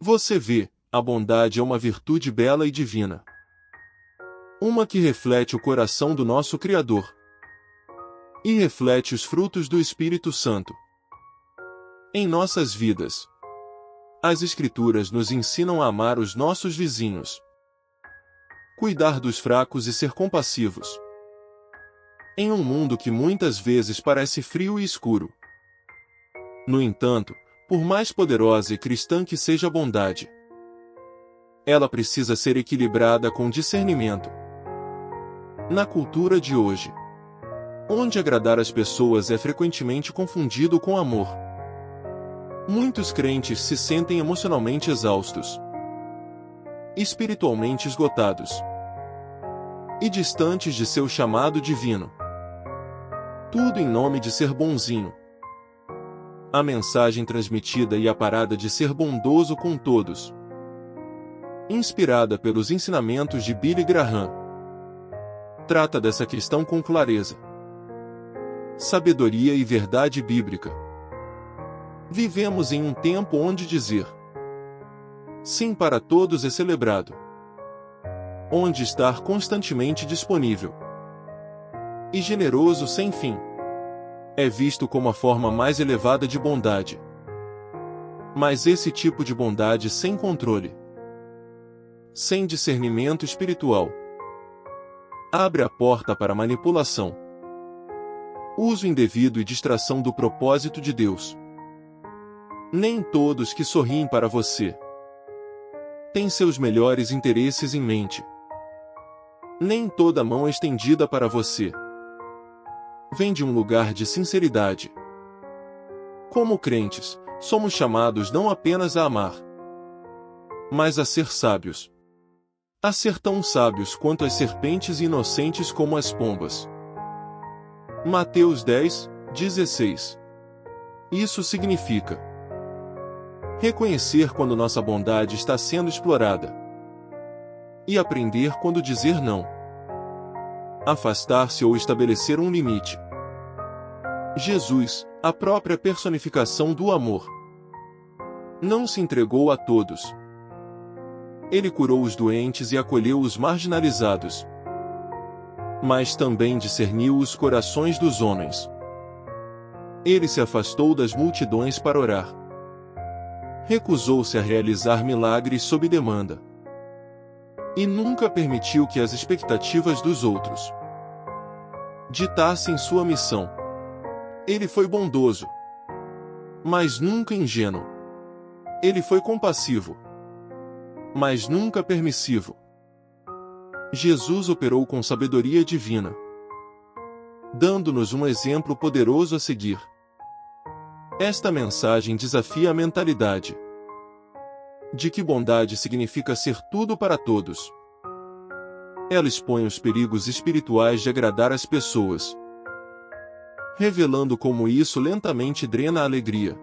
Você vê, a bondade é uma virtude bela e divina. Uma que reflete o coração do nosso Criador. E reflete os frutos do Espírito Santo. Em nossas vidas. As Escrituras nos ensinam a amar os nossos vizinhos. Cuidar dos fracos e ser compassivos. Em um mundo que muitas vezes parece frio e escuro. No entanto, por mais poderosa e cristã que seja a bondade, ela precisa ser equilibrada com discernimento. Na cultura de hoje, onde agradar as pessoas é frequentemente confundido com amor, muitos crentes se sentem emocionalmente exaustos, espiritualmente esgotados e distantes de seu chamado divino. Tudo em nome de ser bonzinho. A mensagem transmitida e a parada de ser bondoso com todos, inspirada pelos ensinamentos de Billy Graham, trata dessa questão com clareza, sabedoria e verdade bíblica. Vivemos em um tempo onde dizer sim para todos é celebrado, onde estar constantemente disponível e generoso sem fim é visto como a forma mais elevada de bondade. Mas esse tipo de bondade sem controle, sem discernimento espiritual, abre a porta para manipulação, uso indevido e distração do propósito de Deus. Nem todos que sorriem para você têm seus melhores interesses em mente. Nem toda mão estendida para você vem de um lugar de sinceridade. Como crentes, somos chamados não apenas a amar, mas a ser sábios. A ser tão sábios quanto as serpentes e inocentes como as pombas. Mateus 10:16. Isso significa reconhecer quando nossa bondade está sendo explorada e aprender quando dizer não. Afastar-se ou estabelecer um limite. Jesus, a própria personificação do amor, não se entregou a todos. Ele curou os doentes e acolheu os marginalizados, mas também discerniu os corações dos homens. Ele se afastou das multidões para orar. Recusou-se a realizar milagres sob demanda. E nunca permitiu que as expectativas dos outros ditassem sua missão. Ele foi bondoso, mas nunca ingênuo. Ele foi compassivo, mas nunca permissivo. Jesus operou com sabedoria divina, dando-nos um exemplo poderoso a seguir. Esta mensagem desafia a mentalidade de que bondade significa ser tudo para todos. Ela expõe os perigos espirituais de agradar as pessoas, revelando como isso lentamente drena a alegria,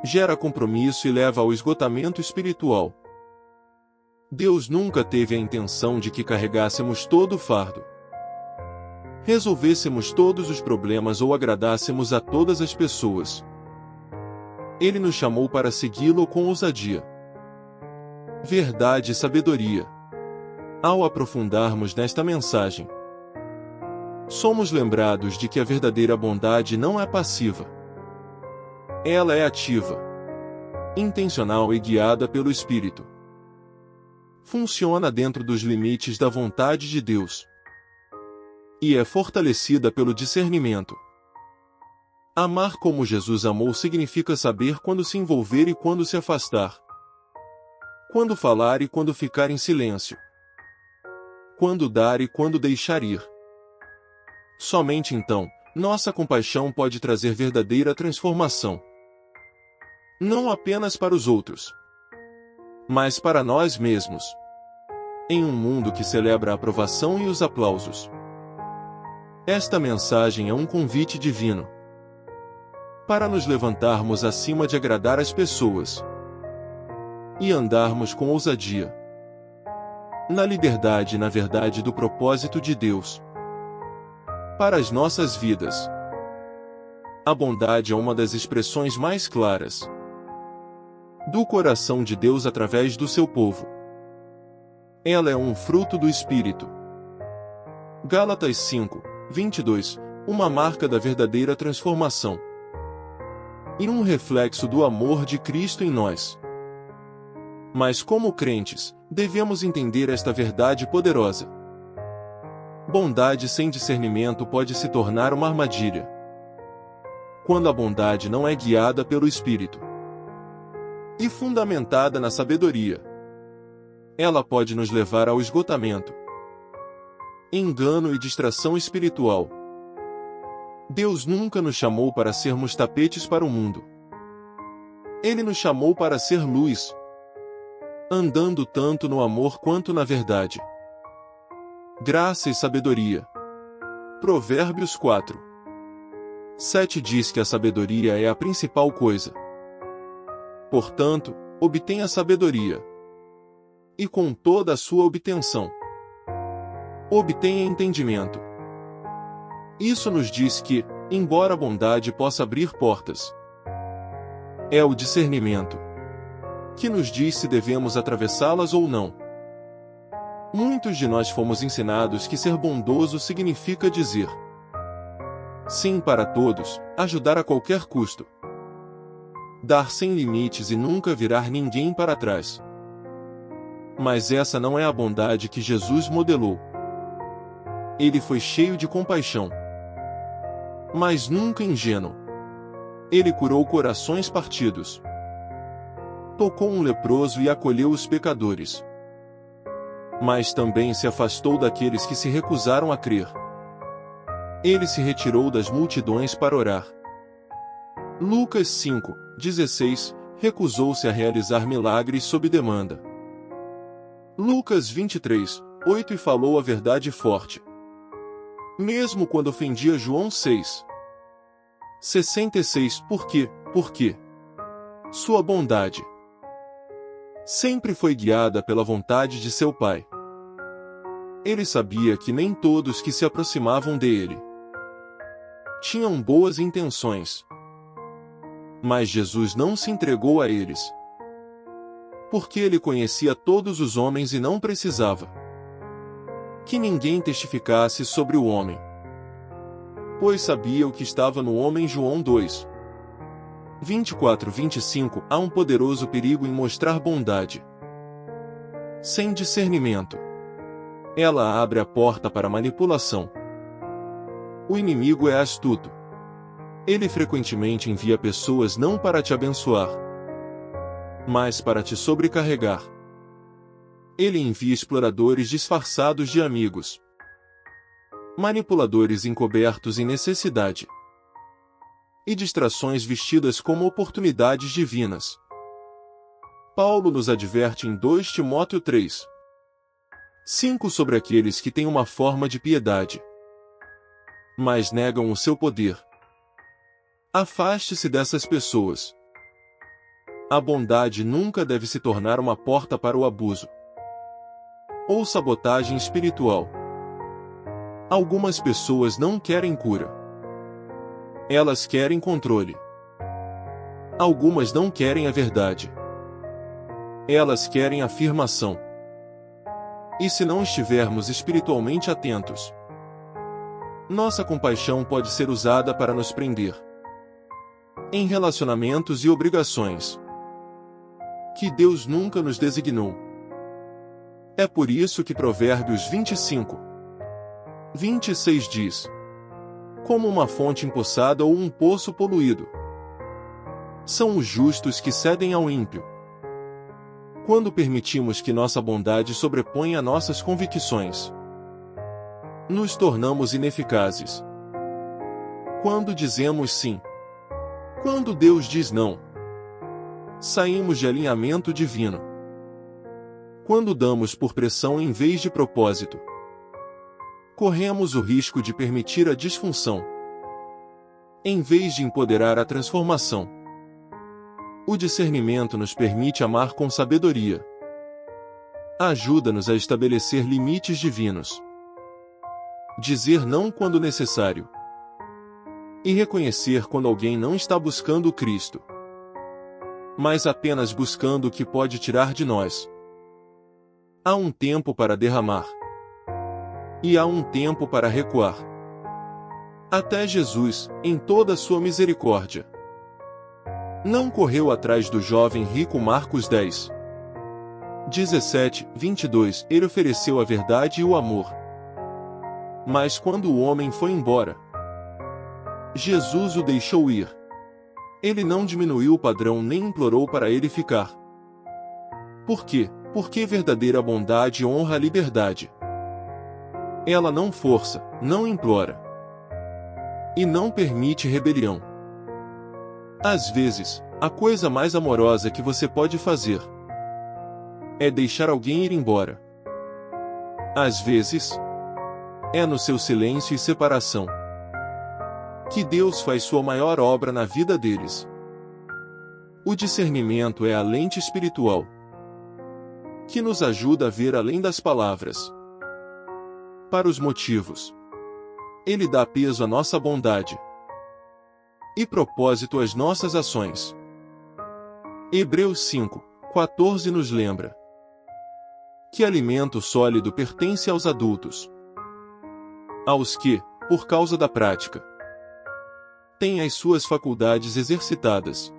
gera compromisso e leva ao esgotamento espiritual. Deus nunca teve a intenção de que carregássemos todo o fardo, resolvêssemos todos os problemas ou agradássemos a todas as pessoas. Ele nos chamou para segui-lo com ousadia, verdade e sabedoria. Ao aprofundarmos nesta mensagem, somos lembrados de que a verdadeira bondade não é passiva. Ela é ativa, intencional e guiada pelo Espírito. Funciona dentro dos limites da vontade de Deus e é fortalecida pelo discernimento. Amar como Jesus amou significa saber quando se envolver e quando se afastar, quando falar e quando ficar em silêncio, quando dar e quando deixar ir. Somente então, nossa compaixão pode trazer verdadeira transformação. Não apenas para os outros, mas para nós mesmos. Em um mundo que celebra a aprovação e os aplausos, esta mensagem é um convite divino para nos levantarmos acima de agradar as pessoas e andarmos com ousadia na liberdade e na verdade do propósito de Deus para as nossas vidas. A bondade é uma das expressões mais claras do coração de Deus através do seu povo. Ela é um fruto do Espírito. Gálatas 5, 22, uma marca da verdadeira transformação. E um reflexo do amor de Cristo em nós. Mas como crentes, devemos entender esta verdade poderosa. Bondade sem discernimento pode se tornar uma armadilha. Quando a bondade não é guiada pelo Espírito e fundamentada na sabedoria, ela pode nos levar ao esgotamento, engano e distração espiritual. Deus nunca nos chamou para sermos tapetes para o mundo. Ele nos chamou para ser luz, andando tanto no amor quanto na verdade. Graça e sabedoria. Provérbios 4, 7 diz que a sabedoria é a principal coisa. Portanto, obtenha sabedoria. E com toda a sua obtenção, obtenha entendimento. Isso nos diz que, embora a bondade possa abrir portas, é o discernimento que nos diz se devemos atravessá-las ou não. Muitos de nós fomos ensinados que ser bondoso significa dizer sim para todos, ajudar a qualquer custo, dar sem limites e nunca virar ninguém para trás. Mas essa não é a bondade que Jesus modelou. Ele foi cheio de compaixão, mas nunca ingênuo. Ele curou corações partidos, tocou um leproso e acolheu os pecadores. Mas também se afastou daqueles que se recusaram a crer. Ele se retirou das multidões para orar. Lucas 5, 16, recusou-se a realizar milagres sob demanda. Lucas 23, 8 e falou a verdade forte, mesmo quando ofendia João 6, 66. Por quê? Porque sua bondade sempre foi guiada pela vontade de seu Pai. Ele sabia que nem todos que se aproximavam dele tinham boas intenções. Mas Jesus não se entregou a eles, porque ele conhecia todos os homens e não precisava que ninguém testificasse sobre o homem, pois sabia o que estava no homem. João 2, 24-25. Há um poderoso perigo em mostrar bondade sem discernimento. Ela abre a porta para manipulação. O inimigo é astuto. Ele frequentemente envia pessoas não para te abençoar, mas para te sobrecarregar. Ele envia exploradores disfarçados de amigos, manipuladores encobertos em necessidade, e distrações vestidas como oportunidades divinas. Paulo nos adverte em 2 Timóteo 3, 5 sobre aqueles que têm uma forma de piedade, mas negam o seu poder. Afaste-se dessas pessoas. A bondade nunca deve se tornar uma porta para o abuso ou sabotagem espiritual. Algumas pessoas não querem cura. Elas querem controle. Algumas não querem a verdade. Elas querem afirmação. E se não estivermos espiritualmente atentos, nossa compaixão pode ser usada para nos prender em relacionamentos e obrigações que Deus nunca nos designou. É por isso que Provérbios 25, 26 diz: como uma fonte empoçada ou um poço poluído são os justos que cedem ao ímpio. Quando permitimos que nossa bondade sobreponha nossas convicções, nos tornamos ineficazes. Quando dizemos sim, quando Deus diz não, saímos de alinhamento divino. Quando damos por pressão em vez de propósito, corremos o risco de permitir a disfunção, em vez de empoderar a transformação. O discernimento nos permite amar com sabedoria. Ajuda-nos a estabelecer limites divinos, dizer não quando necessário, e reconhecer quando alguém não está buscando Cristo. mas apenas buscando o que pode tirar de nós. Há um tempo para derramar. E há um tempo para recuar. Até Jesus, em toda a sua misericórdia, não correu atrás do jovem rico. Marcos 10, 17, 22, ele ofereceu a verdade e o amor. Mas quando o homem foi embora, Jesus o deixou ir. Ele não diminuiu o padrão nem implorou para ele ficar. Por quê? Porque verdadeira bondade honra a liberdade. Ela não força, não implora. E não permite rebelião. Às vezes, a coisa mais amorosa que você pode fazer é deixar alguém ir embora. Às vezes, é no seu silêncio e separação que Deus faz sua maior obra na vida deles. O discernimento é a lente espiritual que nos ajuda a ver além das palavras. Para os motivos, ele dá peso à nossa bondade e propósito às nossas ações. Hebreus 5, 14 nos lembra que alimento sólido pertence aos adultos, aos que, por causa da prática, têm as suas faculdades exercitadas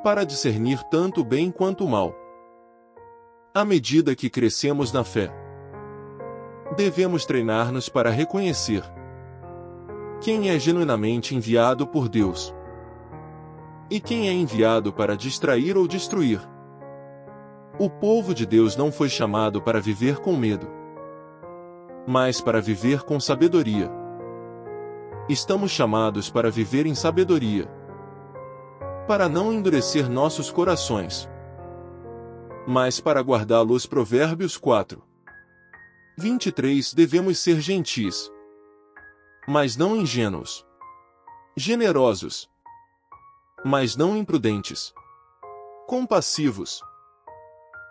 para discernir tanto o bem quanto o mal. À medida que crescemos na fé, devemos treinar-nos para reconhecer quem é genuinamente enviado por Deus e quem é enviado para distrair ou destruir. O povo de Deus não foi chamado para viver com medo, mas para viver com sabedoria. Estamos chamados para viver em sabedoria, para não endurecer nossos corações, mas para guardá-los. Provérbios 4, 23. Devemos ser gentis, mas não ingênuos, generosos, mas não imprudentes, compassivos,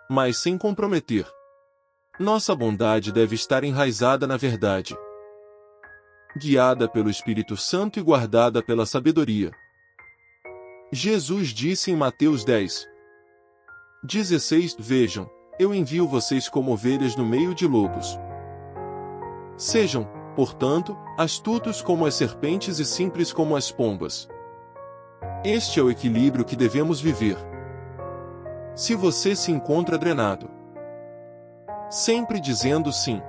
mas sem comprometer. Nossa bondade deve estar enraizada na verdade, guiada pelo Espírito Santo e guardada pela sabedoria. Jesus disse em Mateus 10, 16: Vejam, eu envio vocês como ovelhas no meio de lobos. Sejam, portanto, astutos como as serpentes e simples como as pombas. Este é o equilíbrio que devemos viver. Se você se encontra drenado, sempre dizendo sim,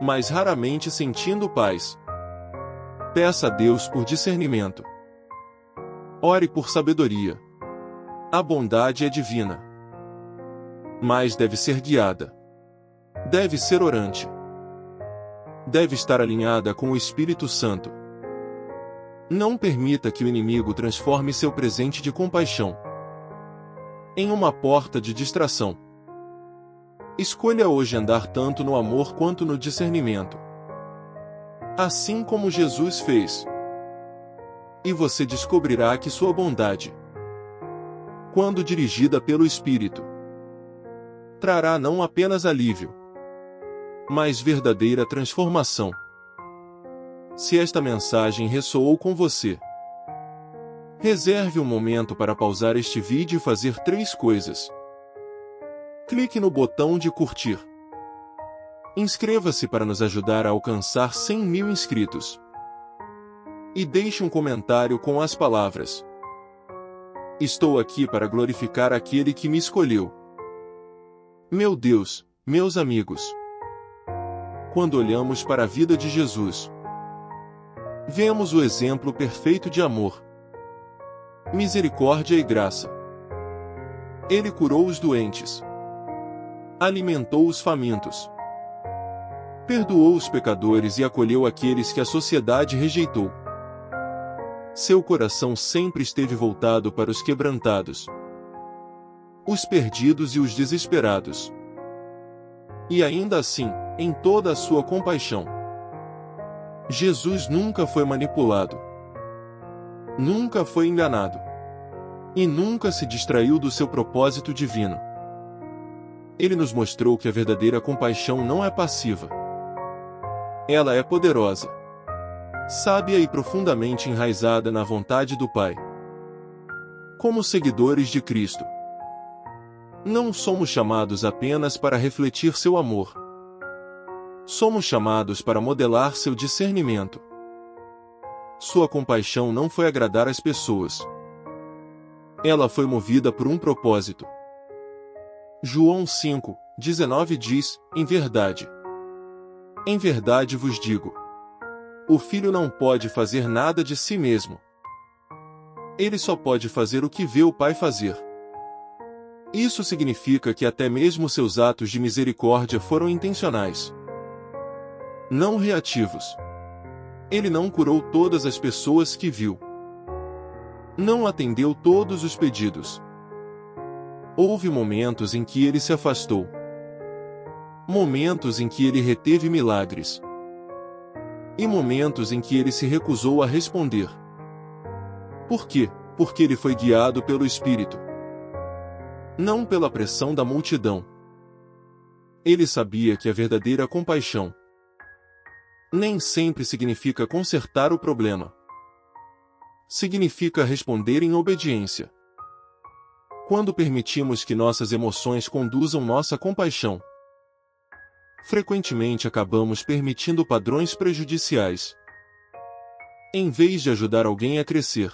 mas raramente sentindo paz, peça a Deus por discernimento. Ore por sabedoria. A bondade é divina, mas deve ser guiada. Deve ser orante. Deve estar alinhada com o Espírito Santo. Não permita que o inimigo transforme seu presente de compaixão em uma porta de distração. Escolha hoje andar tanto no amor quanto no discernimento, assim como Jesus fez. E você descobrirá que sua bondade, quando dirigida pelo Espírito, trará não apenas alívio, mas verdadeira transformação. Se esta mensagem ressoou com você, reserve um momento para pausar este vídeo e fazer 3 coisas. Clique no botão de curtir. Inscreva-se para nos ajudar a alcançar 100.000 inscritos. E deixe um comentário com as palavras: estou aqui para glorificar aquele que me escolheu. Meu Deus, meus amigos, quando olhamos para a vida de Jesus, vemos o exemplo perfeito de amor, misericórdia e graça. Ele curou os doentes, alimentou os famintos, perdoou os pecadores e acolheu aqueles que a sociedade rejeitou. Seu coração sempre esteve voltado para os quebrantados, os perdidos e os desesperados. E ainda assim, em toda a sua compaixão, Jesus nunca foi manipulado, nunca foi enganado, e nunca se distraiu do seu propósito divino. Ele nos mostrou que a verdadeira compaixão não é passiva. Ela é poderosa, sábia e profundamente enraizada na vontade do Pai. Como seguidores de Cristo, não somos chamados apenas para refletir seu amor. Somos chamados para modelar seu discernimento. Sua compaixão não foi agradar as pessoas. Ela foi movida por um propósito. João 5:19 diz, em verdade vos digo, o Filho não pode fazer nada de si mesmo. Ele só pode fazer o que vê o Pai fazer. Isso significa que até mesmo seus atos de misericórdia foram intencionais, não reativos. Ele não curou todas as pessoas que viu. Não atendeu todos os pedidos. Houve momentos em que ele se afastou. Momentos em que ele reteve milagres. E momentos em que ele se recusou a responder. Por quê? Porque ele foi guiado pelo Espírito, não pela pressão da multidão. Ele sabia que a verdadeira compaixão nem sempre significa consertar o problema. Significa responder em obediência. Quando permitimos que nossas emoções conduzam nossa compaixão, frequentemente acabamos permitindo padrões prejudiciais. Em vez de ajudar alguém a crescer,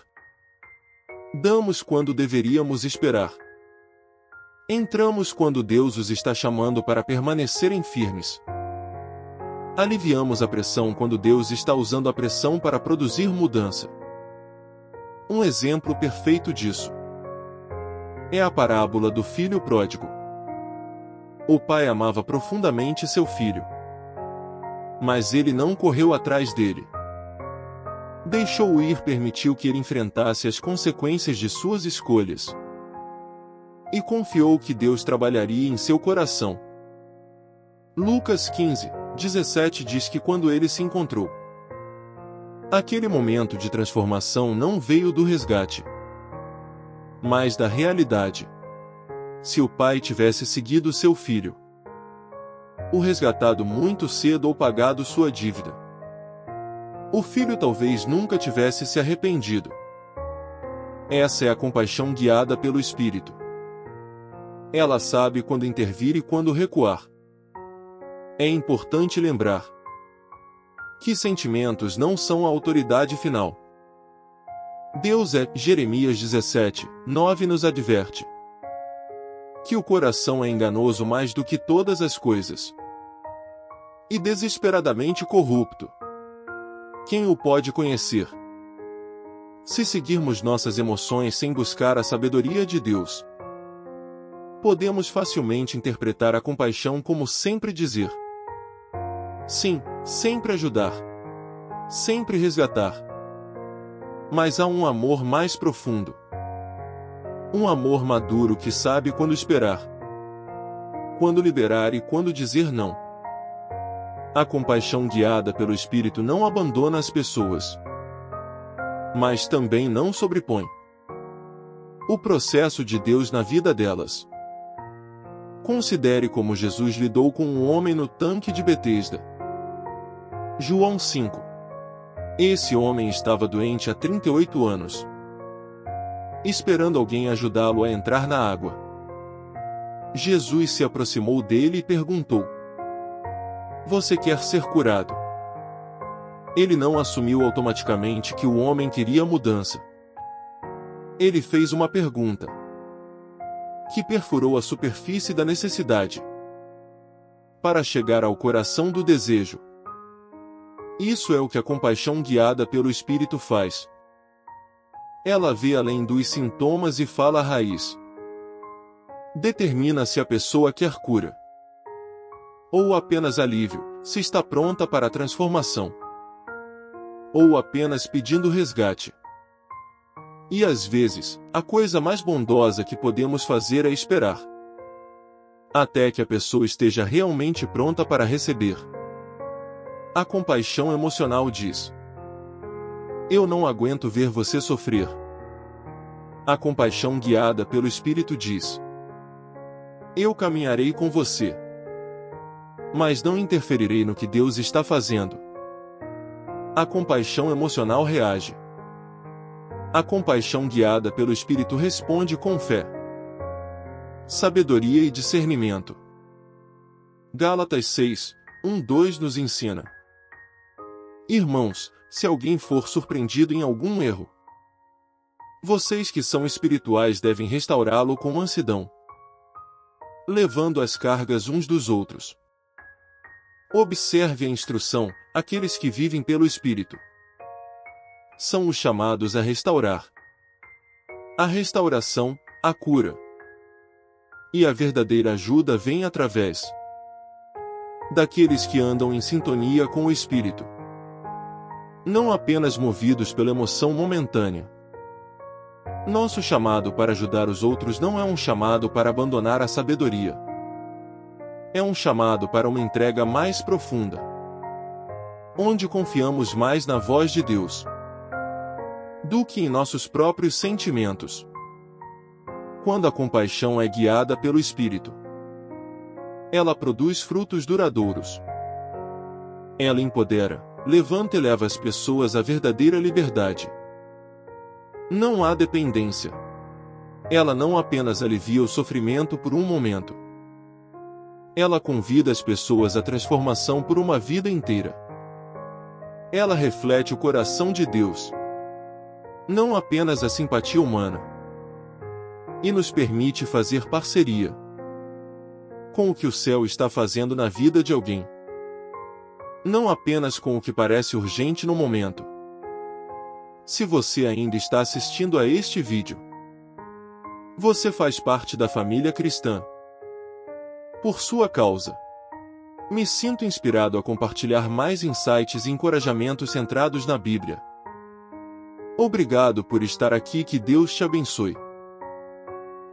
damos quando deveríamos esperar. Entramos quando Deus os está chamando para permanecerem firmes. Aliviamos a pressão quando Deus está usando a pressão para produzir mudança. Um exemplo perfeito disso é a parábola do filho pródigo. O pai amava profundamente seu filho, mas ele não correu atrás dele. Deixou-o ir, permitiu que ele enfrentasse as consequências de suas escolhas. E confiou que Deus trabalharia em seu coração. Lucas 15:17 diz que quando ele se encontrou, aquele momento de transformação não veio do resgate, mas da realidade. Se o pai tivesse seguido seu filho, o resgatado muito cedo ou pagado sua dívida, o filho talvez nunca tivesse se arrependido. Essa é a compaixão guiada pelo Espírito. Ela sabe quando intervir e quando recuar. É importante lembrar que sentimentos não são a autoridade final. Deus Jeremias 17:9 nos adverte que o coração é enganoso mais do que todas as coisas e desesperadamente corrupto. Quem o pode conhecer? Se seguirmos nossas emoções sem buscar a sabedoria de Deus, podemos facilmente interpretar a compaixão como sempre dizer sim, sempre ajudar, sempre resgatar. Mas há um amor mais profundo. Um amor maduro que sabe quando esperar, quando liberar e quando dizer não. A compaixão guiada pelo Espírito não abandona as pessoas, mas também não sobrepõe o processo de Deus na vida delas. Considere como Jesus lidou com um homem no tanque de Betesda. João 5. Esse homem estava doente há 38 anos, esperando alguém ajudá-lo a entrar na água. Jesus se aproximou dele e perguntou: Você quer ser curado? Ele não assumiu automaticamente que o homem queria mudança. Ele fez uma pergunta que perfurou a superfície da necessidade para chegar ao coração do desejo. Isso é o que a compaixão guiada pelo Espírito faz. Ela vê além dos sintomas e fala a raiz. Determina se a pessoa quer cura ou apenas alívio, se está pronta para a transformação ou apenas pedindo resgate. E às vezes, a coisa mais bondosa que podemos fazer é esperar até que a pessoa esteja realmente pronta para receber. A compaixão emocional diz: Eu não aguento ver você sofrer. A compaixão guiada pelo Espírito diz: Eu caminharei com você, mas não interferirei no que Deus está fazendo. A compaixão emocional reage A compaixão guiada pelo Espírito responde com fé, sabedoria e discernimento. Gálatas 6, 1-2 nos ensina: Irmãos, se alguém for surpreendido em algum erro, vocês que são espirituais devem restaurá-lo com mansidão, levando as cargas uns dos outros. Observe a instrução: aqueles que vivem pelo Espírito são os chamados a restaurar. A restauração, a cura e a verdadeira ajuda vem através daqueles que andam em sintonia com o Espírito, não apenas movidos pela emoção momentânea. Nosso chamado para ajudar os outros não é um chamado para abandonar a sabedoria. É um chamado para uma entrega mais profunda, onde confiamos mais na voz de Deus do que em nossos próprios sentimentos. Quando a compaixão é guiada pelo Espírito, ela produz frutos duradouros. Ela empodera, levanta e leva as pessoas à verdadeira liberdade. Não há dependência. Ela não apenas alivia o sofrimento por um momento. Ela convida as pessoas à transformação por uma vida inteira. Ela reflete o coração de Deus, não apenas a simpatia humana, e nos permite fazer parceria com o que o céu está fazendo na vida de alguém, não apenas com o que parece urgente no momento. Se você ainda está assistindo a este vídeo, você faz parte da família cristã. Por sua causa, me sinto inspirado a compartilhar mais insights e encorajamentos centrados na Bíblia. Obrigado por estar aqui e que Deus te abençoe.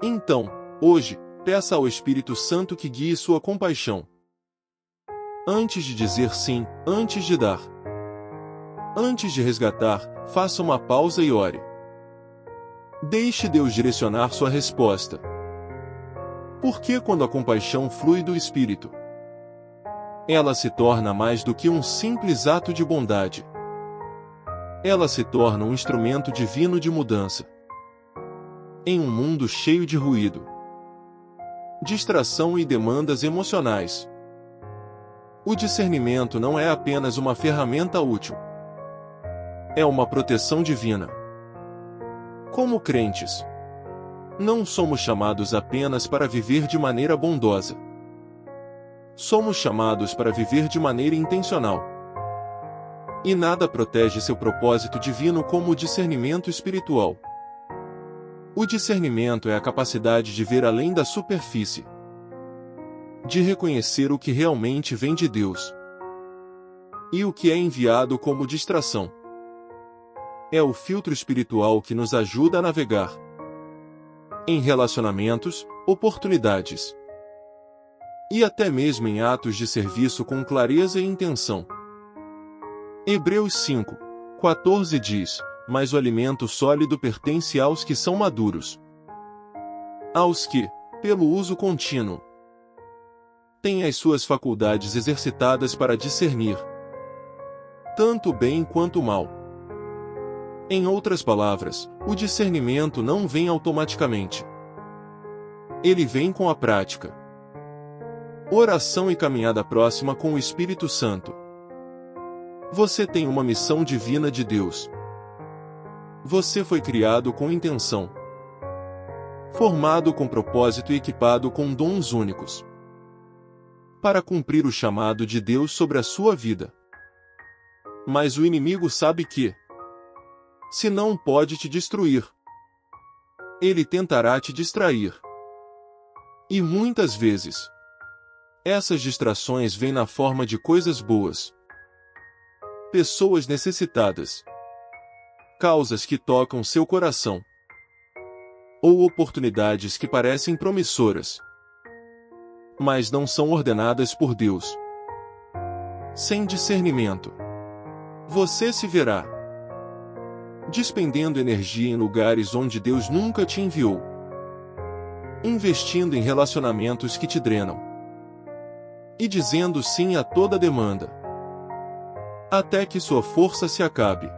Então, hoje, peça ao Espírito Santo que guie sua compaixão. Antes de dizer sim, antes de dar, antes de resgatar, faça uma pausa e ore. Deixe Deus direcionar sua resposta. Porque quando a compaixão flui do Espírito, ela se torna mais do que um simples ato de bondade. Ela se torna um instrumento divino de mudança. Em um mundo cheio de ruído, distração e demandas emocionais, o discernimento não é apenas uma ferramenta útil. É uma proteção divina. Como crentes, não somos chamados apenas para viver de maneira bondosa. Somos chamados para viver de maneira intencional. E nada protege seu propósito divino como o discernimento espiritual. O discernimento é a capacidade de ver além da superfície, de reconhecer o que realmente vem de Deus e o que é enviado como distração. É o filtro espiritual que nos ajuda a navegar em relacionamentos, oportunidades e até mesmo em atos de serviço com clareza e intenção. Hebreus 5, 14 diz: mas o alimento sólido pertence aos que são maduros, aos que, pelo uso contínuo, têm as suas faculdades exercitadas para discernir tanto o bem quanto o mal. Em outras palavras, o discernimento não vem automaticamente. Ele vem com a prática, oração e caminhada próxima com o Espírito Santo. Você tem uma missão divina de Deus. Você foi criado com intenção, formado com propósito e equipado com dons únicos para cumprir o chamado de Deus sobre a sua vida. Mas o inimigo sabe que, se não pode te destruir, ele tentará te distrair. E muitas vezes, essas distrações vêm na forma de coisas boas, pessoas necessitadas, causas que tocam seu coração, ou oportunidades que parecem promissoras, mas não são ordenadas por Deus. Sem discernimento, você se verá despendendo energia em lugares onde Deus nunca te enviou, investindo em relacionamentos que te drenam, e dizendo sim a toda demanda, até que sua força se acabe.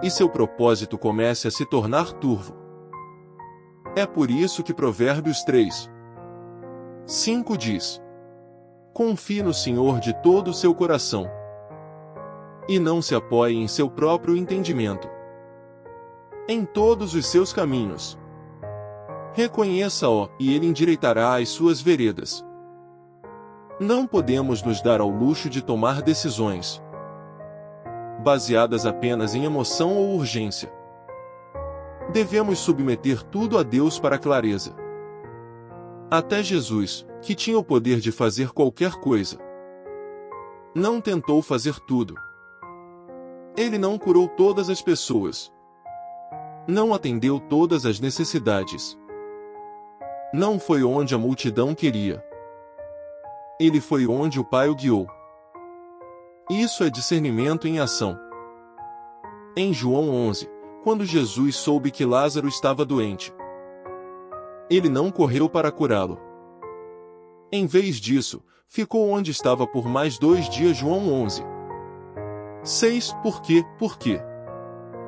e seu propósito comece a se tornar turvo. É por isso que Provérbios 3:5 diz: confie no Senhor de todo o seu coração, e não se apoie em seu próprio entendimento. Em todos os seus caminhos reconheça-o, e ele endireitará as suas veredas. Não podemos nos dar ao luxo de tomar decisões baseadas apenas em emoção ou urgência. Devemos submeter tudo a Deus para clareza. Até Jesus, que tinha o poder de fazer qualquer coisa, não tentou fazer tudo. Ele não curou todas as pessoas. Não atendeu todas as necessidades. Não foi onde a multidão queria. Ele foi onde o Pai o guiou. Isso é discernimento em ação. Em João 11, quando Jesus soube que Lázaro estava doente, ele não correu para curá-lo. Em vez disso, ficou onde estava por mais 2 dias. João 11:6. Por quê? Porque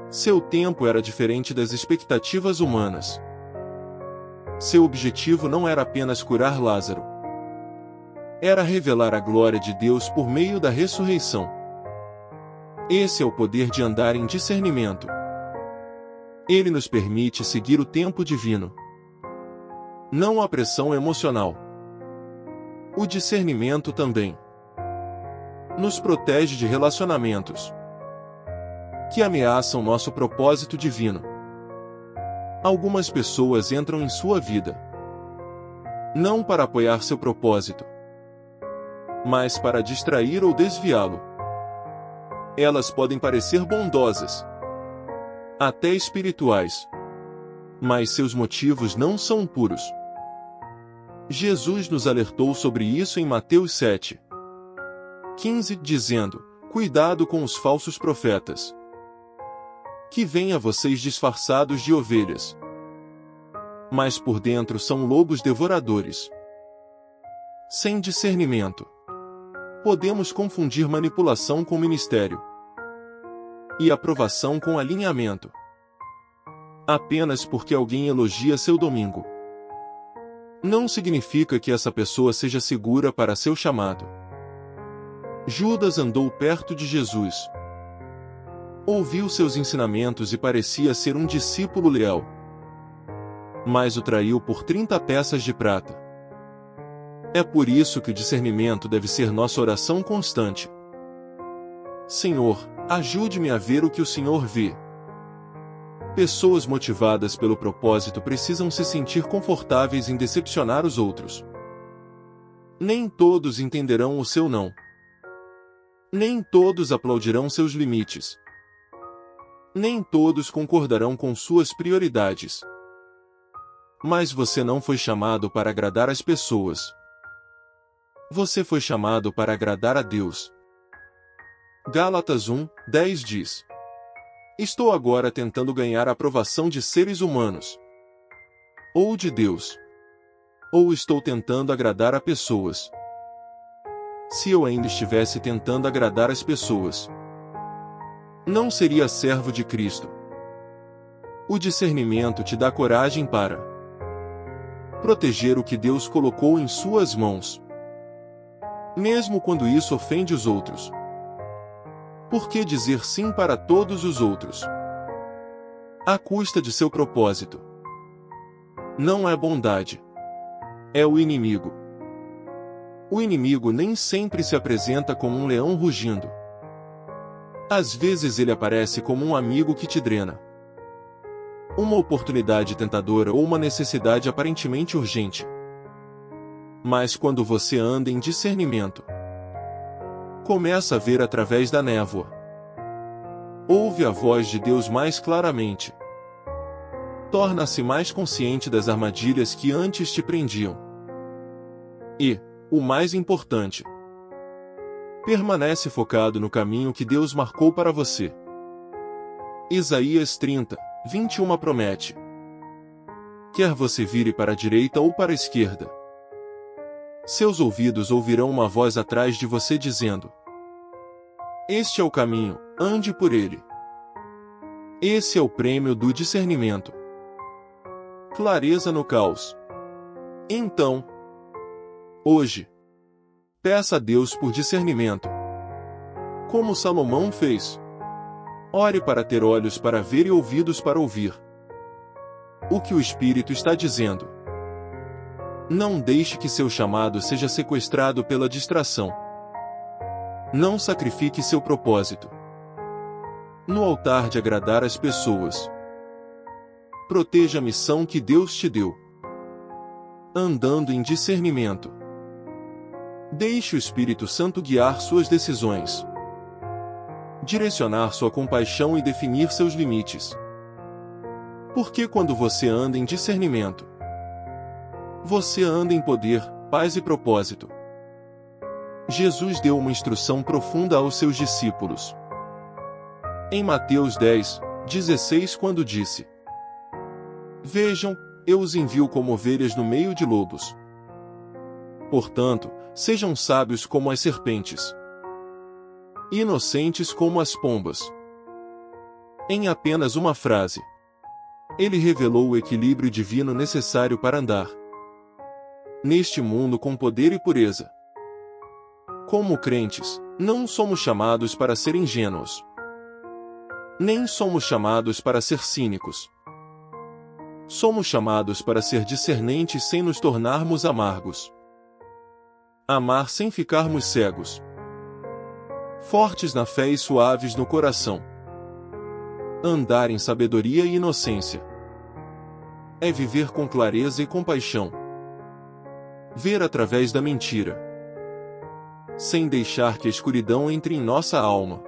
seu tempo era diferente das expectativas humanas. Seu objetivo não era apenas curar Lázaro. Era revelar a glória de Deus por meio da ressurreição. Esse é o poder de andar em discernimento. Ele nos permite seguir o tempo divino, não a pressão emocional. O discernimento também nos protege de relacionamentos que ameaçam nosso propósito divino. Algumas pessoas entram em sua vida não para apoiar seu propósito, mas para distrair ou desviá-lo. Elas podem parecer bondosas, até espirituais, mas seus motivos não são puros. Jesus nos alertou sobre isso em Mateus 7:15, dizendo: cuidado com os falsos profetas, que vêm a vocês disfarçados de ovelhas, mas por dentro são lobos devoradores. Sem discernimento, podemos confundir manipulação com ministério e aprovação com alinhamento, apenas porque alguém elogia seu domingo. Não significa que essa pessoa seja segura para seu chamado. Judas andou perto de Jesus, ouviu seus ensinamentos e parecia ser um discípulo leal, mas o traiu por 30 peças de prata. É por isso que o discernimento deve ser nossa oração constante. Senhor, ajude-me a ver o que o Senhor vê. Pessoas motivadas pelo propósito precisam se sentir confortáveis em decepcionar os outros. Nem todos entenderão o seu não. Nem todos aplaudirão seus limites. Nem todos concordarão com suas prioridades. Mas você não foi chamado para agradar as pessoas. Você foi chamado para agradar a Deus. Gálatas 1:10 diz: estou agora tentando ganhar a aprovação de seres humanos, ou de Deus, ou estou tentando agradar a pessoas. Se eu ainda estivesse tentando agradar as pessoas, não seria servo de Cristo. O discernimento te dá coragem para proteger o que Deus colocou em suas mãos, mesmo quando isso ofende os outros. Por que dizer sim para todos os outros, à custa de seu propósito? Não é bondade. É o inimigo. O inimigo nem sempre se apresenta como um leão rugindo. Às vezes ele aparece como um amigo que te drena. Uma oportunidade tentadora ou uma necessidade aparentemente urgente. Mas quando você anda em discernimento, começa a ver através da névoa. Ouve a voz de Deus mais claramente. Torna-se mais consciente das armadilhas que antes te prendiam. E, o mais importante, permanece focado no caminho que Deus marcou para você. Isaías 30:21 promete: quer você vire para a direita ou para a esquerda, seus ouvidos ouvirão uma voz atrás de você dizendo: este é o caminho, ande por ele. Esse é o prêmio do discernimento. Clareza no caos. Então, hoje, peça a Deus por discernimento. Como Salomão fez. Ore para ter olhos para ver e ouvidos para ouvir o que o Espírito está dizendo. Não deixe que seu chamado seja sequestrado pela distração. Não sacrifique seu propósito no altar de agradar as pessoas. Proteja a missão que Deus te deu. Andando em discernimento. Deixe o Espírito Santo guiar suas decisões. Direcionar sua compaixão e definir seus limites. Porque quando você anda em discernimento, você anda em poder, paz e propósito. Jesus deu uma instrução profunda aos seus discípulos. Em Mateus 10:16, quando disse: Vejam, eu os envio como ovelhas no meio de lobos. Portanto, sejam sábios como as serpentes, inocentes como as pombas. Em apenas uma frase, ele revelou o equilíbrio divino necessário para andar neste mundo com poder e pureza. Como crentes, não somos chamados para ser ingênuos. Nem somos chamados para ser cínicos. Somos chamados para ser discernentes sem nos tornarmos amargos. Amar sem ficarmos cegos. Fortes na fé e suaves no coração. Andar em sabedoria e inocência. É viver com clareza e compaixão. Ver através da mentira, sem deixar que a escuridão entre em nossa alma.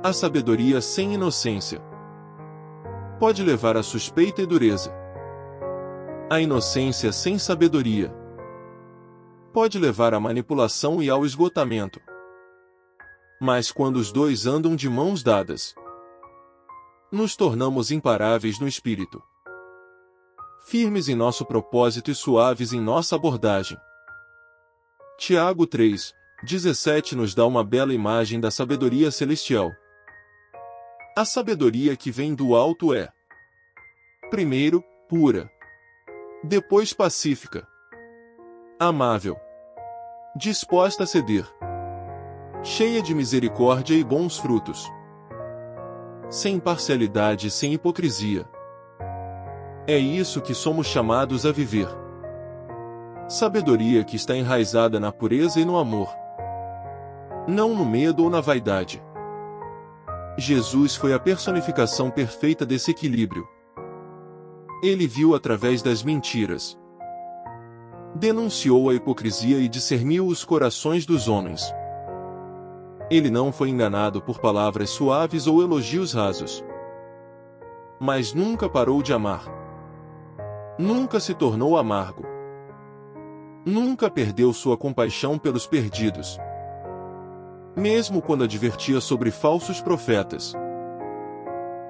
A sabedoria sem inocência pode levar à suspeita e dureza. A inocência sem sabedoria pode levar à manipulação e ao esgotamento. Mas quando os dois andam de mãos dadas, nos tornamos imparáveis no espírito, firmes em nosso propósito e suaves em nossa abordagem. Tiago 3:17 nos dá uma bela imagem da sabedoria celestial. A sabedoria que vem do alto é, primeiro, pura, depois pacífica, amável, disposta a ceder, cheia de misericórdia e bons frutos, sem parcialidade e sem hipocrisia. É isso que somos chamados a viver. Sabedoria que está enraizada na pureza e no amor, não no medo ou na vaidade. Jesus foi a personificação perfeita desse equilíbrio. Ele viu através das mentiras, denunciou a hipocrisia e discerniu os corações dos homens. Ele não foi enganado por palavras suaves ou elogios rasos, mas nunca parou de amar. Nunca se tornou amargo. Nunca perdeu sua compaixão pelos perdidos. Mesmo quando advertia sobre falsos profetas.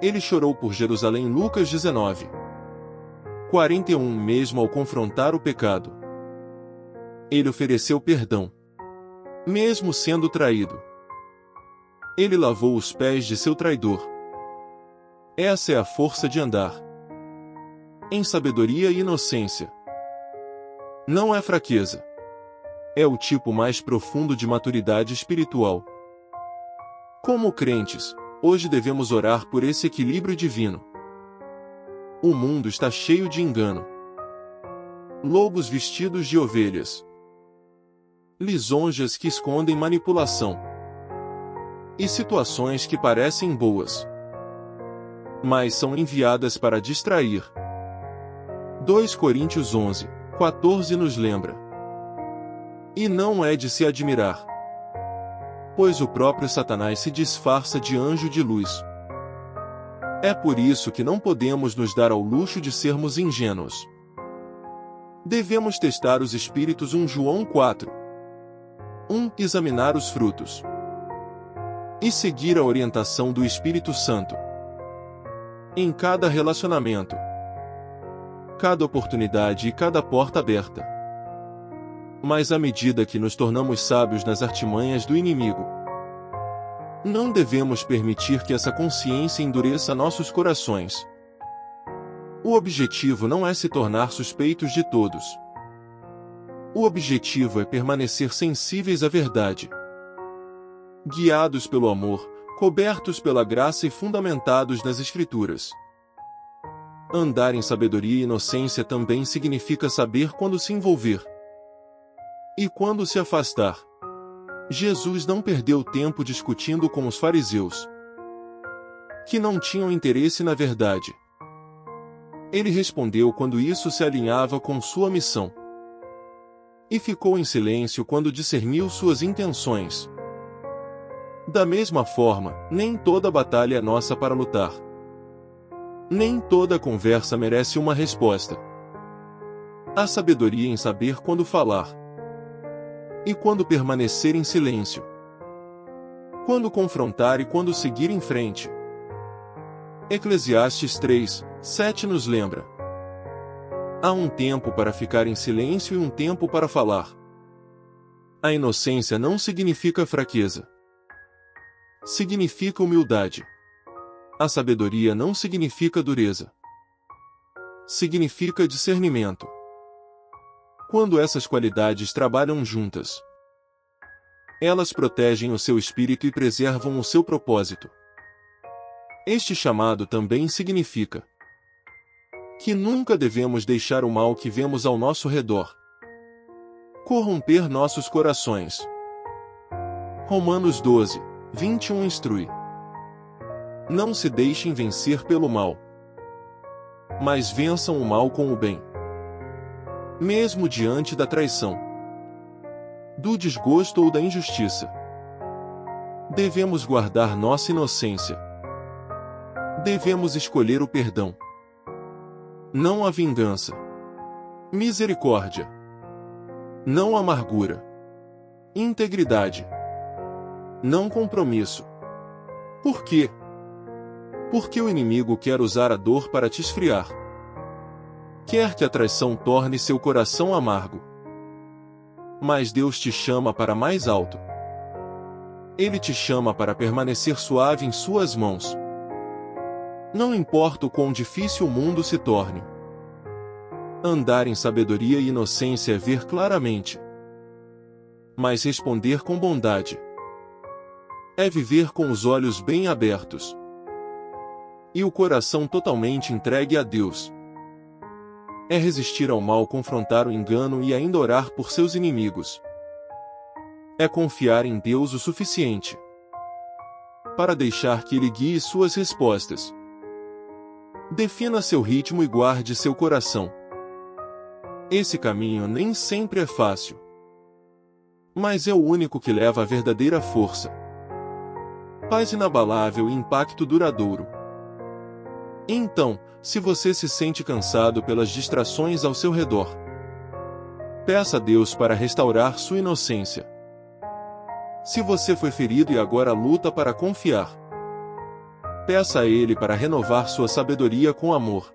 Ele chorou por Jerusalém. Lucas 19:41. Mesmo ao confrontar o pecado, ele ofereceu perdão. Mesmo sendo traído, ele lavou os pés de seu traidor. Essa é a força de andar em sabedoria e inocência. Não é fraqueza. É o tipo mais profundo de maturidade espiritual. Como crentes, hoje devemos orar por esse equilíbrio divino. O mundo está cheio de engano. Lobos vestidos de ovelhas. Lisonjas que escondem manipulação. E situações que parecem boas, mas são enviadas para distrair. 2 Coríntios 11:14 nos lembra. E não é de se admirar, pois o próprio Satanás se disfarça de anjo de luz. É por isso que não podemos nos dar ao luxo de sermos ingênuos. Devemos testar os espíritos. 1 João 4:1 Examinar os frutos e seguir a orientação do Espírito Santo em cada relacionamento, cada oportunidade e cada porta aberta. Mas à medida que nos tornamos sábios nas artimanhas do inimigo, Não devemos permitir que essa consciência endureça nossos corações. O objetivo não é se tornar suspeitos de todos. O objetivo é permanecer sensíveis à verdade. Guiados pelo amor, cobertos pela graça e fundamentados nas Escrituras. Andar em sabedoria e inocência também significa saber quando se envolver e quando se afastar. Jesus não perdeu tempo discutindo com os fariseus, que não tinham interesse na verdade. Ele respondeu quando isso se alinhava com sua missão. E ficou em silêncio quando discerniu suas intenções. Da mesma forma, nem toda batalha é nossa para lutar. Nem toda conversa merece uma resposta. Há sabedoria em saber quando falar e quando permanecer em silêncio. Quando confrontar e quando seguir em frente. Eclesiastes 3:7 nos lembra. Há um tempo para ficar em silêncio e um tempo para falar. A inocência não significa fraqueza. Significa humildade. A sabedoria não significa dureza. Significa discernimento. Quando essas qualidades trabalham juntas, elas protegem o seu espírito e preservam o seu propósito. Este chamado também significa que nunca devemos deixar o mal que vemos ao nosso redor corromper nossos corações. Romanos 12:21 instrui: não se deixem vencer pelo mal, mas vençam o mal com o bem. Mesmo diante da traição, do desgosto ou da injustiça, devemos guardar nossa inocência. Devemos escolher o perdão, não a vingança. Misericórdia, não amargura. Integridade, não compromisso. Por quê? Porque o inimigo quer usar a dor para te esfriar. Quer que a traição torne seu coração amargo. Mas Deus te chama para mais alto. Ele te chama para permanecer suave em suas mãos. Não importa o quão difícil o mundo se torne. Andar em sabedoria e inocência é ver claramente. Mas responder com bondade é viver com os olhos bem abertos e o coração totalmente entregue a Deus. É resistir ao mal, confrontar o engano e ainda orar por seus inimigos. É confiar em Deus o suficiente para deixar que Ele guie suas respostas. Defina seu ritmo e guarde seu coração. Esse caminho nem sempre é fácil, mas é o único que leva à verdadeira força, paz inabalável e impacto duradouro. Então, se você se sente cansado pelas distrações ao seu redor, peça a Deus para restaurar sua inocência. Se você foi ferido e agora luta para confiar, peça a Ele para renovar sua sabedoria com amor.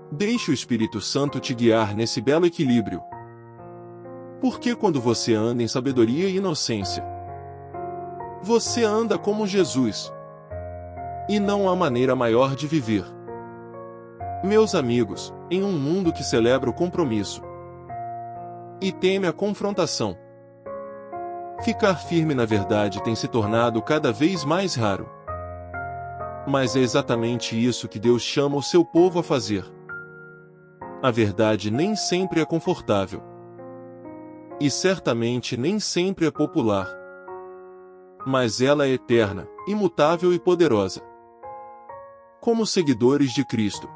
Deixe o Espírito Santo te guiar nesse belo equilíbrio. Porque quando você anda em sabedoria e inocência, você anda como Jesus. E não há maneira maior de viver. Meus amigos, em um mundo que celebra o compromisso e teme a confrontação, ficar firme na verdade tem se tornado cada vez mais raro. Mas é exatamente isso que Deus chama o seu povo a fazer. A verdade nem sempre é confortável. E certamente nem sempre é popular. Mas ela é eterna, imutável e poderosa. Como seguidores de Cristo,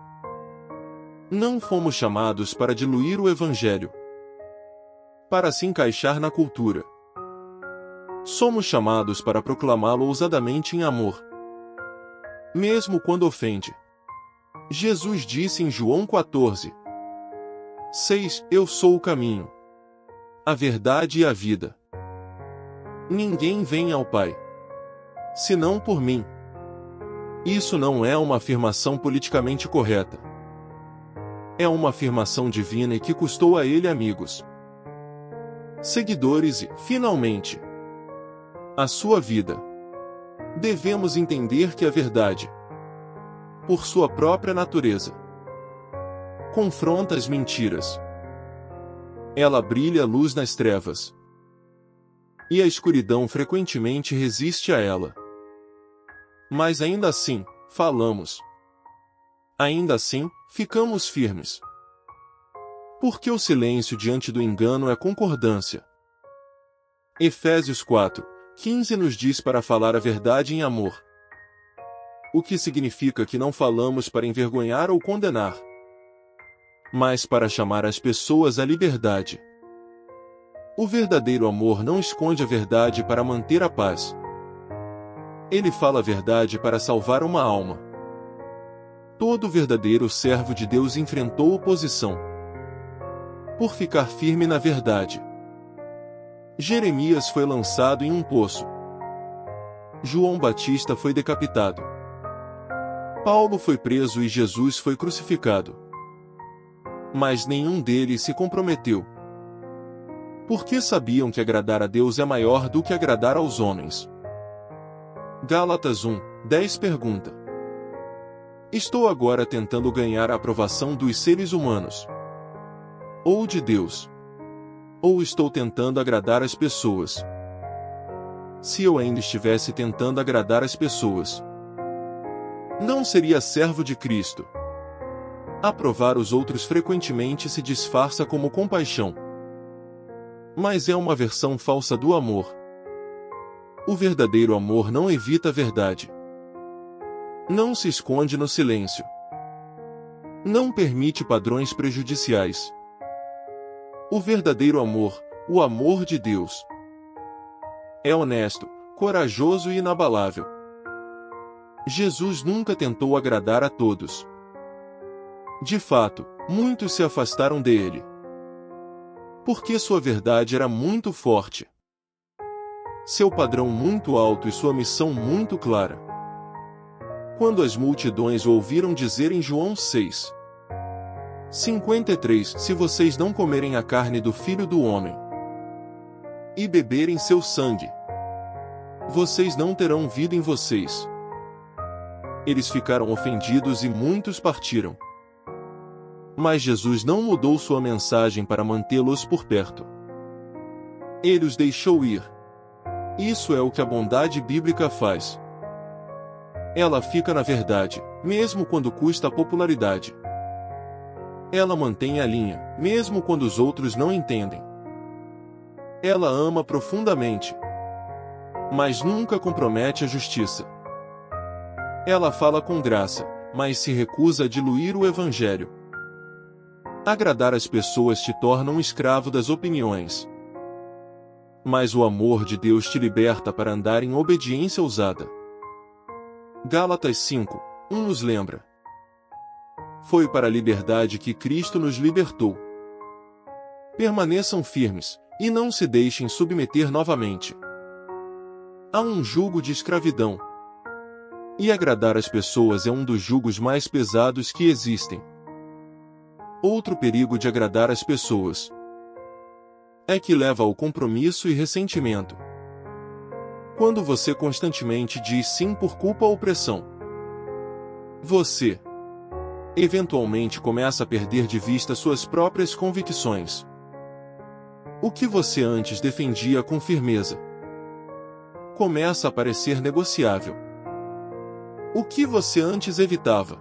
não fomos chamados para diluir o Evangelho, para se encaixar na cultura. Somos chamados para proclamá-lo ousadamente em amor, mesmo quando ofende. Jesus disse em João 14:6: Eu sou o caminho, a verdade e a vida. Ninguém vem ao Pai senão por mim. Isso não é uma afirmação politicamente correta. É uma afirmação divina e que custou a ele amigos, seguidores e, finalmente, a sua vida. Devemos entender que a verdade, por sua própria natureza, confronta as mentiras. Ela brilha a luz nas trevas, e a escuridão frequentemente resiste a ela. Mas ainda assim, falamos. Ainda assim, ficamos firmes. Porque o silêncio diante do engano é concordância. Efésios 4:15 nos diz para falar a verdade em amor. O que significa que não falamos para envergonhar ou condenar, mas para chamar as pessoas à liberdade. O verdadeiro amor não esconde a verdade para manter a paz. Ele fala a verdade para salvar uma alma. Todo verdadeiro servo de Deus enfrentou oposição por ficar firme na verdade. Jeremias foi lançado em um poço. João Batista foi decapitado. Paulo foi preso e Jesus foi crucificado. Mas nenhum deles se comprometeu, porque sabiam que agradar a Deus é maior do que agradar aos homens. Gálatas 1:10 pergunta: estou agora tentando ganhar a aprovação dos seres humanos, ou de Deus? Ou estou tentando agradar as pessoas? Se eu ainda estivesse tentando agradar as pessoas, não seria servo de Cristo. Aprovar os outros frequentemente se disfarça como compaixão, mas é uma versão falsa do amor. O verdadeiro amor não evita a verdade. Não se esconde no silêncio. Não permite padrões prejudiciais. O verdadeiro amor, o amor de Deus, é honesto, corajoso e inabalável. Jesus nunca tentou agradar a todos. De fato, muitos se afastaram dele, porque sua verdade era muito forte, seu padrão muito alto e sua missão muito clara. Quando as multidões o ouviram dizer em João 6:53, se vocês não comerem a carne do Filho do Homem e beberem seu sangue, vocês não terão vida em vocês. Eles ficaram ofendidos e muitos partiram. Mas Jesus não mudou sua mensagem para mantê-los por perto. Ele os deixou ir. Isso é o que a bondade bíblica faz. Ela fica na verdade, mesmo quando custa a popularidade. Ela mantém a linha, mesmo quando os outros não entendem. Ela ama profundamente, mas nunca compromete a justiça. Ela fala com graça, mas se recusa a diluir o evangelho. Agradar as pessoas te torna um escravo das opiniões, mas o amor de Deus te liberta para andar em obediência ousada. Gálatas 5:1 nos lembra: foi para a liberdade que Cristo nos libertou. Permaneçam firmes, e não se deixem submeter novamente a um jugo de escravidão. E agradar as pessoas é um dos jugos mais pesados que existem. Outro perigo de agradar as pessoas é que leva ao compromisso e ressentimento. Quando você constantemente diz sim por culpa ou pressão, você eventualmente começa a perder de vista suas próprias convicções. O que você antes defendia com firmeza começa a parecer negociável. O que você antes evitava,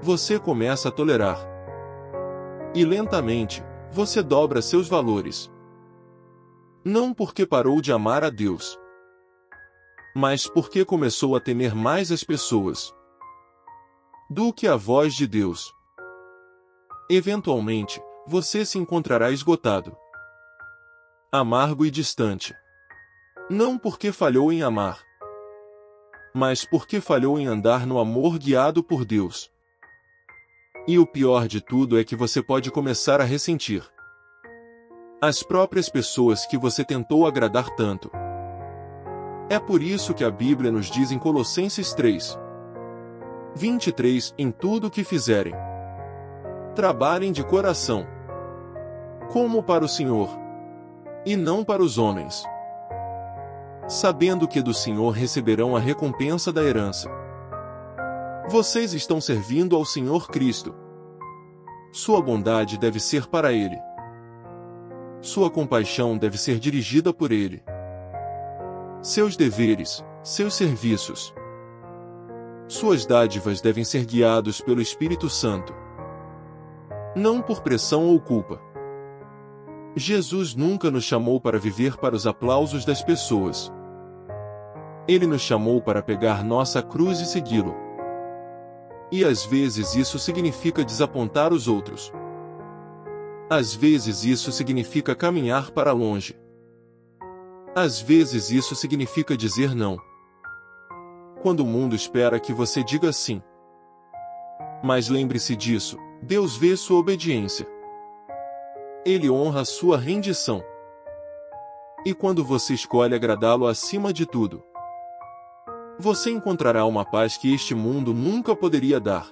você começa a tolerar. E lentamente, você dobra seus valores. Não porque parou de amar a Deus, mas porque começou a temer mais as pessoas do que a voz de Deus. Eventualmente, você se encontrará esgotado, amargo e distante. Não porque falhou em amar, mas porque falhou em andar no amor guiado por Deus. E o pior de tudo é que você pode começar a ressentir as próprias pessoas que você tentou agradar tanto. É por isso que a Bíblia nos diz em Colossenses 3:23, em tudo o que fizerem, trabalhem de coração, como para o Senhor, e não para os homens, sabendo que do Senhor receberão a recompensa da herança. Vocês estão servindo ao Senhor Cristo. Sua bondade deve ser para Ele. Sua compaixão deve ser dirigida por Ele. Seus deveres, seus serviços, suas dádivas devem ser guiados pelo Espírito Santo, não por pressão ou culpa. Jesus nunca nos chamou para viver para os aplausos das pessoas. Ele nos chamou para pegar nossa cruz e segui-lo. E às vezes isso significa desapontar os outros. Às vezes isso significa caminhar para longe. Às vezes isso significa dizer não, quando o mundo espera que você diga sim. Mas lembre-se disso, Deus vê sua obediência. Ele honra sua rendição. E quando você escolhe agradá-lo acima de tudo, você encontrará uma paz que este mundo nunca poderia dar.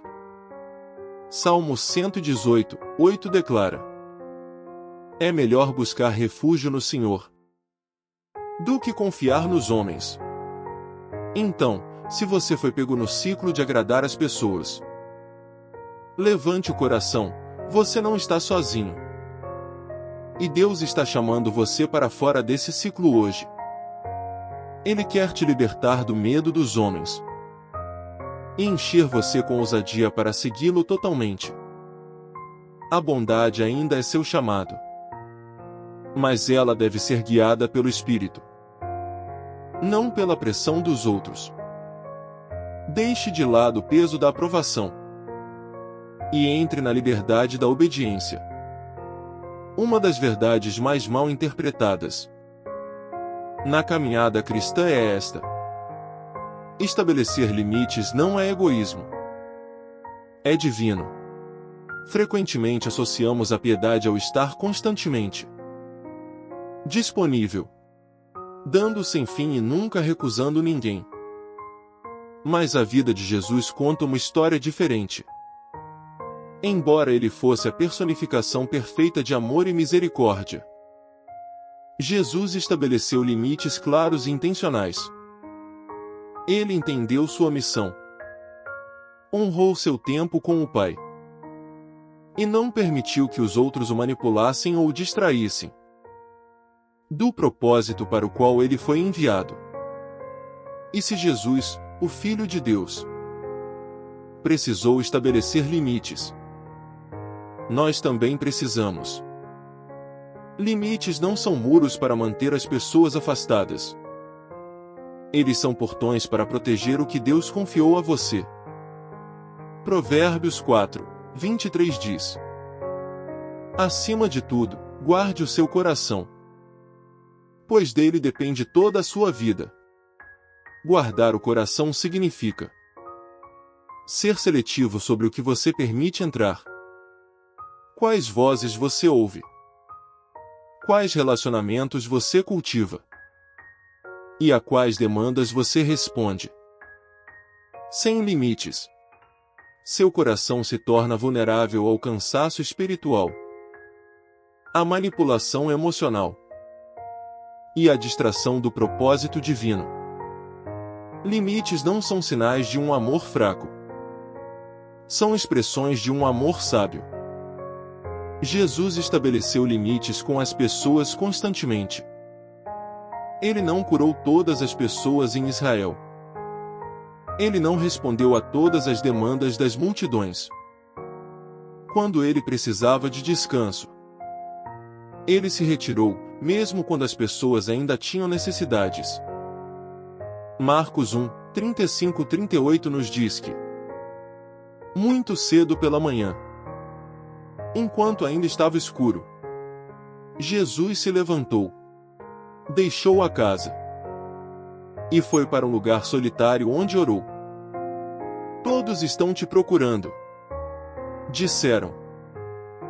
Salmo 118, 8 declara: é melhor buscar refúgio no Senhor do que confiar nos homens. Então, se você foi pego no ciclo de agradar as pessoas, levante o coração, você não está sozinho. E Deus está chamando você para fora desse ciclo hoje. Ele quer te libertar do medo dos homens e encher você com ousadia para segui-lo totalmente. A bondade ainda é seu chamado, mas ela deve ser guiada pelo Espírito, não pela pressão dos outros. Deixe de lado o peso da aprovação e entre na liberdade da obediência. Uma das verdades mais mal interpretadas na caminhada cristã é esta: estabelecer limites não é egoísmo, é divino. Frequentemente associamos a piedade ao estar constantemente disponível, dando sem fim e nunca recusando ninguém. Mas a vida de Jesus conta uma história diferente. Embora ele fosse a personificação perfeita de amor e misericórdia, Jesus estabeleceu limites claros e intencionais. Ele entendeu sua missão, honrou seu tempo com o Pai, e não permitiu que os outros o manipulassem ou o distraíssem do propósito para o qual ele foi enviado. E se Jesus, o Filho de Deus, precisou estabelecer limites, nós também precisamos. Limites não são muros para manter as pessoas afastadas. Eles são portões para proteger o que Deus confiou a você. Provérbios 4, 23 diz: acima de tudo, guarde o seu coração, pois dele depende toda a sua vida. Guardar o coração significa ser seletivo sobre o que você permite entrar. Quais vozes você ouve? Quais relacionamentos você cultiva? E a quais demandas você responde? Sem limites, seu coração se torna vulnerável ao cansaço espiritual, à manipulação emocional e à distração do propósito divino. Limites não são sinais de um amor fraco. São expressões de um amor sábio. Jesus estabeleceu limites com as pessoas constantemente. Ele não curou todas as pessoas em Israel. Ele não respondeu a todas as demandas das multidões quando ele precisava de descanso. Ele se retirou, mesmo quando as pessoas ainda tinham necessidades. Marcos 1, 35-38 nos diz que, muito cedo pela manhã, enquanto ainda estava escuro, Jesus se levantou, deixou a casa e foi para um lugar solitário onde orou. Todos estão te procurando, disseram.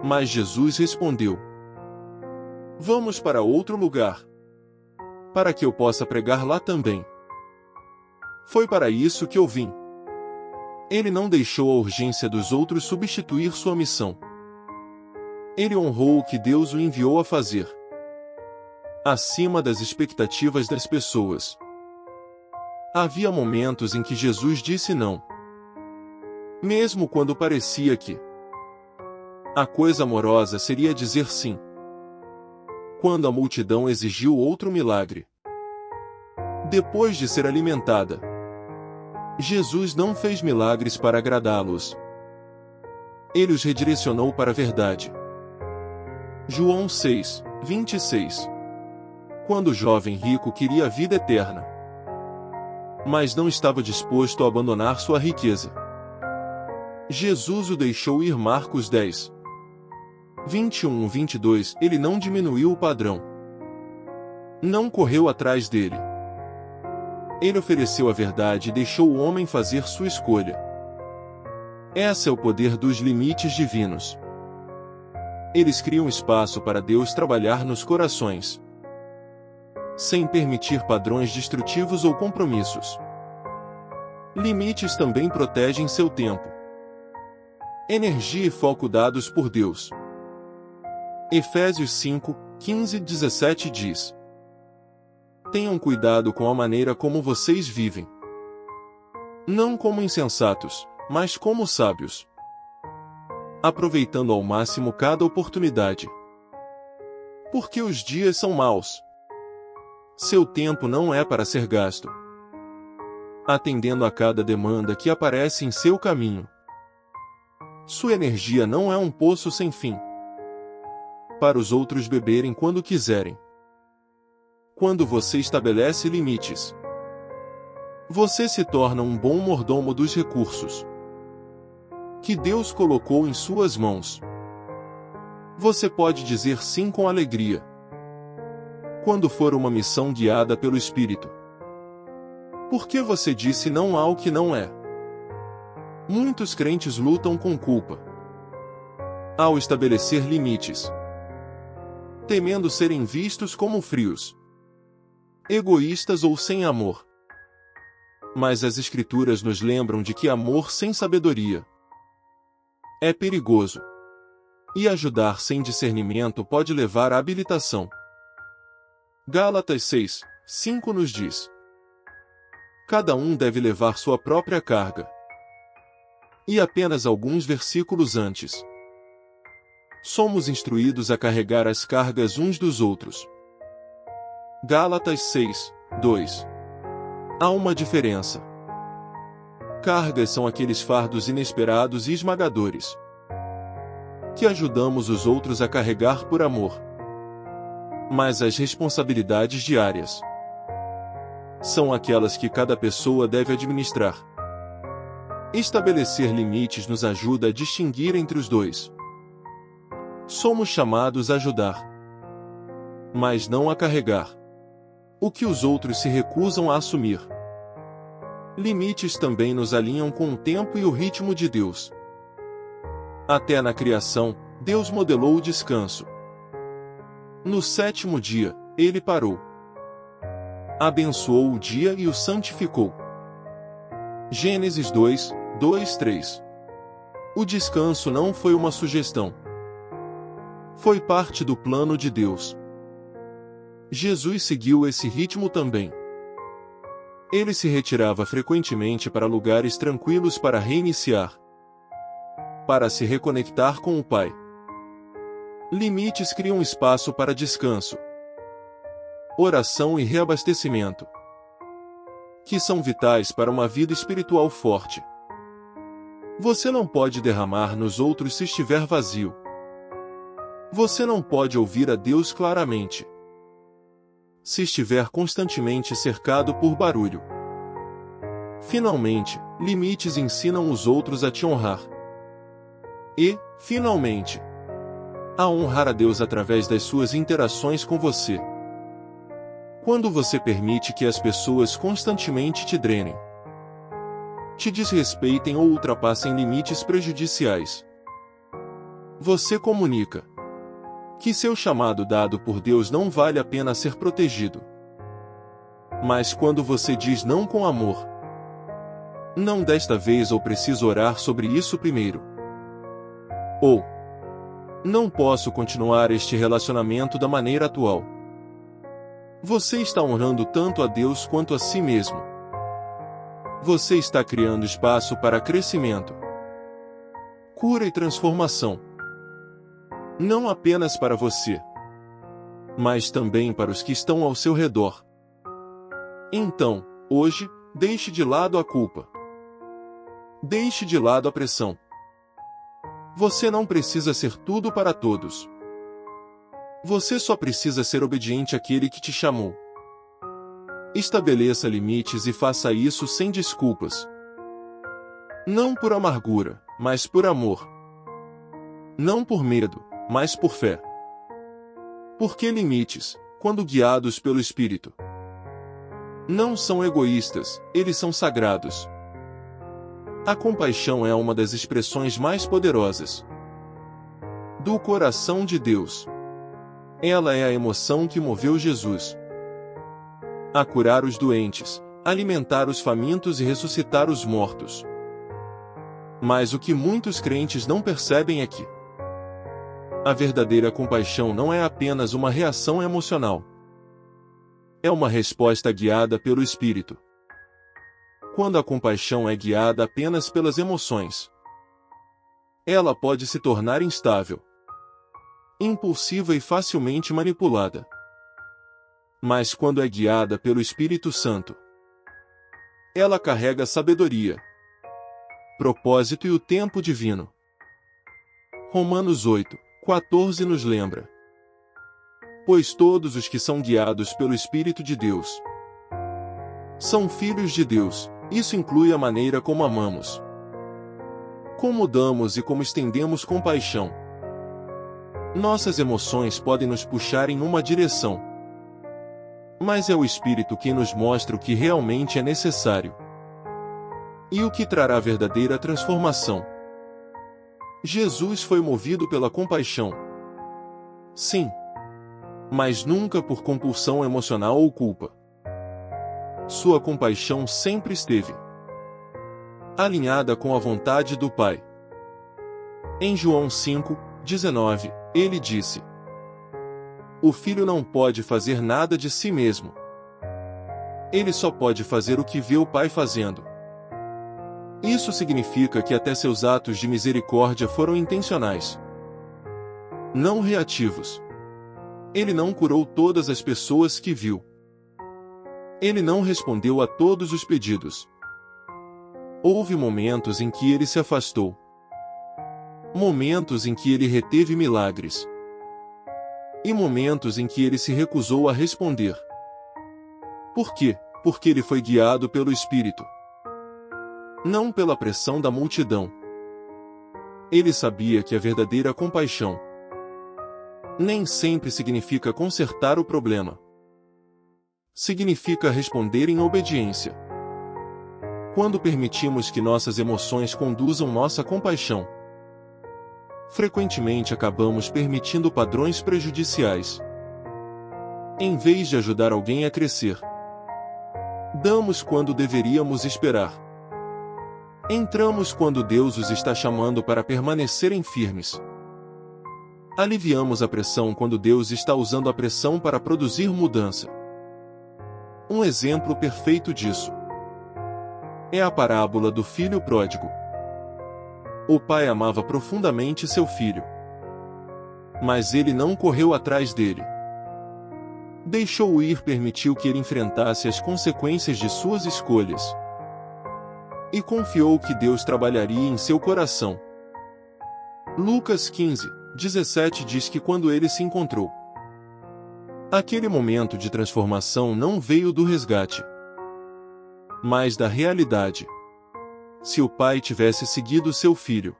Mas Jesus respondeu: vamos para outro lugar, para que eu possa pregar lá também. Foi para isso que eu vim. Ele não deixou a urgência dos outros substituir sua missão. Ele honrou o que Deus o enviou a fazer. acima das expectativas das pessoas. Havia momentos em que Jesus disse não, mesmo quando parecia que a coisa amorosa seria dizer sim. Quando a multidão exigiu outro milagre, depois de ser alimentada, Jesus não fez milagres para agradá-los. Ele os redirecionou para a verdade. João 6, 26. Quando o jovem rico queria a vida eterna, mas não estava disposto a abandonar sua riqueza, Jesus o deixou ir. Marcos 10, 21-22. Ele não diminuiu o padrão. Não correu atrás dele. Ele ofereceu a verdade e deixou o homem fazer sua escolha. Esse é o poder dos limites divinos. Eles criam espaço para Deus trabalhar nos corações, sem permitir padrões destrutivos ou compromissos. Limites também protegem seu tempo, energia e foco dados por Deus. Efésios 5, 15-17 diz: tenham cuidado com a maneira como vocês vivem, não como insensatos, mas como sábios, aproveitando ao máximo cada oportunidade, porque os dias são maus. Seu tempo não é para ser gasto atendendo a cada demanda que aparece em seu caminho. Sua energia não é um poço sem fim para os outros beberem quando quiserem. Quando você estabelece limites, você se torna um bom mordomo dos recursos que Deus colocou em suas mãos. Você pode dizer sim com alegria quando for uma missão guiada pelo Espírito. Por que você disse não ao que não é? Muitos crentes lutam com culpa ao estabelecer limites, temendo serem vistos como frios, egoístas ou sem amor. Mas as Escrituras nos lembram de que amor sem sabedoria é perigoso, e ajudar sem discernimento pode levar à habilitação. Gálatas 6, 5 nos diz: cada um deve levar sua própria carga. E apenas alguns versículos antes, somos instruídos a carregar as cargas uns dos outros. Gálatas 6, 2. Há uma diferença. Cargas são aqueles fardos inesperados e esmagadores que ajudamos os outros a carregar por amor. Mas as responsabilidades diárias são aquelas que cada pessoa deve administrar. Estabelecer limites nos ajuda a distinguir entre os dois. Somos chamados a ajudar, mas não a carregar o que os outros se recusam a assumir. Limites também nos alinham com o tempo e o ritmo de Deus. Até na criação, Deus modelou o descanso. No sétimo dia, ele parou, abençoou o dia e o santificou. Gênesis 2, 2, 3. O descanso não foi uma sugestão. Foi parte do plano de Deus. Jesus seguiu esse ritmo também. Ele se retirava frequentemente para lugares tranquilos para reiniciar, para se reconectar com o Pai. Limites criam espaço para descanso, oração e reabastecimento, que são vitais para uma vida espiritual forte. Você não pode derramar nos outros se estiver vazio. Você não pode ouvir a Deus claramente se estiver constantemente cercado por barulho. Finalmente, limites ensinam os outros a te honrar. E, finalmente, a honrar a Deus através das suas interações com você. Quando você permite que as pessoas constantemente te drenem, te desrespeitem ou ultrapassem limites prejudiciais, você comunica que seu chamado dado por Deus não vale a pena ser protegido. Mas quando você diz não com amor, não desta vez eu preciso orar sobre isso primeiro. Ou, não posso continuar este relacionamento da maneira atual. Você está honrando tanto a Deus quanto a si mesmo. Você está criando espaço para crescimento, cura e transformação. Não apenas para você, mas também para os que estão ao seu redor. Então, hoje, deixe de lado a culpa. Deixe de lado a pressão. Você não precisa ser tudo para todos. Você só precisa ser obediente àquele que te chamou. Estabeleça limites e faça isso sem desculpas. Não por amargura, mas por amor. Não por medo, mas por fé. Porque limites, quando guiados pelo Espírito, não são egoístas, eles são sagrados. A compaixão é uma das expressões mais poderosas do coração de Deus. Ela é a emoção que moveu Jesus a curar os doentes, alimentar os famintos e ressuscitar os mortos. Mas o que muitos crentes não percebem é que a verdadeira compaixão não é apenas uma reação emocional. É uma resposta guiada pelo Espírito. Quando a compaixão é guiada apenas pelas emoções, ela pode se tornar instável, impulsiva e facilmente manipulada. Mas quando é guiada pelo Espírito Santo, ela carrega sabedoria, propósito e o tempo divino. Romanos 8:14 nos lembra: pois todos os que são guiados pelo Espírito de Deus são filhos de Deus. Isso inclui a maneira como amamos, como damos e como estendemos compaixão. Nossas emoções podem nos puxar em uma direção, mas é o Espírito quem nos mostra o que realmente é necessário e o que trará a verdadeira transformação. Jesus foi movido pela compaixão. Sim, mas nunca por compulsão emocional ou culpa. Sua compaixão sempre esteve alinhada com a vontade do Pai. Em João 5:19, ele disse: o filho não pode fazer nada de si mesmo. Ele só pode fazer o que vê o Pai fazendo. Isso significa que até seus atos de misericórdia foram intencionais, não reativos. Ele não curou todas as pessoas que viu. Ele não respondeu a todos os pedidos. Houve momentos em que ele se afastou. Momentos em que ele reteve milagres. E momentos em que ele se recusou a responder. Por quê? Porque ele foi guiado pelo Espírito, não pela pressão da multidão. Ele sabia que a verdadeira compaixão nem sempre significa consertar o problema. Significa responder em obediência. Quando permitimos que nossas emoções conduzam nossa compaixão, frequentemente acabamos permitindo padrões prejudiciais. Em vez de ajudar alguém a crescer, damos quando deveríamos esperar. Entramos quando Deus os está chamando para permanecerem firmes. Aliviamos a pressão quando Deus está usando a pressão para produzir mudança. Um exemplo perfeito disso é a parábola do filho pródigo. O pai amava profundamente seu filho, mas ele não correu atrás dele. Deixou-o ir, permitiu que ele enfrentasse as consequências de suas escolhas e confiou que Deus trabalharia em seu coração. Lucas 15:17 diz que quando ele se encontrou, aquele momento de transformação não veio do resgate, mas da realidade. Se o pai tivesse seguido seu filho,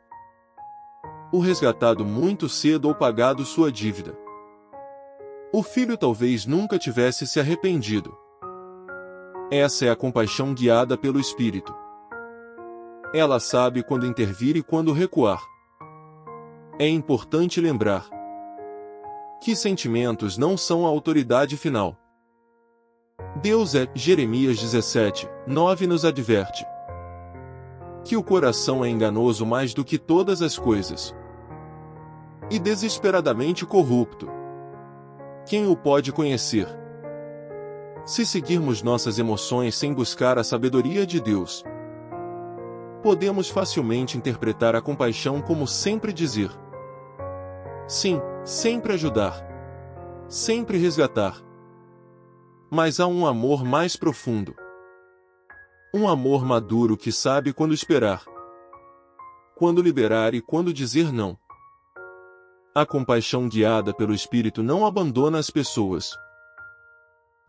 o resgatado muito cedo ou pagado sua dívida, o filho talvez nunca tivesse se arrependido. Essa é a compaixão guiada pelo Espírito. Ela sabe quando intervir e quando recuar. É importante lembrar que sentimentos não são a autoridade final. Deus é. Jeremias 17:9 nos adverte que o coração é enganoso mais do que todas as coisas e desesperadamente corrupto. Quem o pode conhecer? Se seguirmos nossas emoções sem buscar a sabedoria de Deus, podemos facilmente interpretar a compaixão como sempre dizer sim, sempre ajudar, sempre resgatar. Mas há um amor mais profundo. Um amor maduro que sabe quando esperar, quando liberar e quando dizer não. A compaixão guiada pelo Espírito não abandona as pessoas,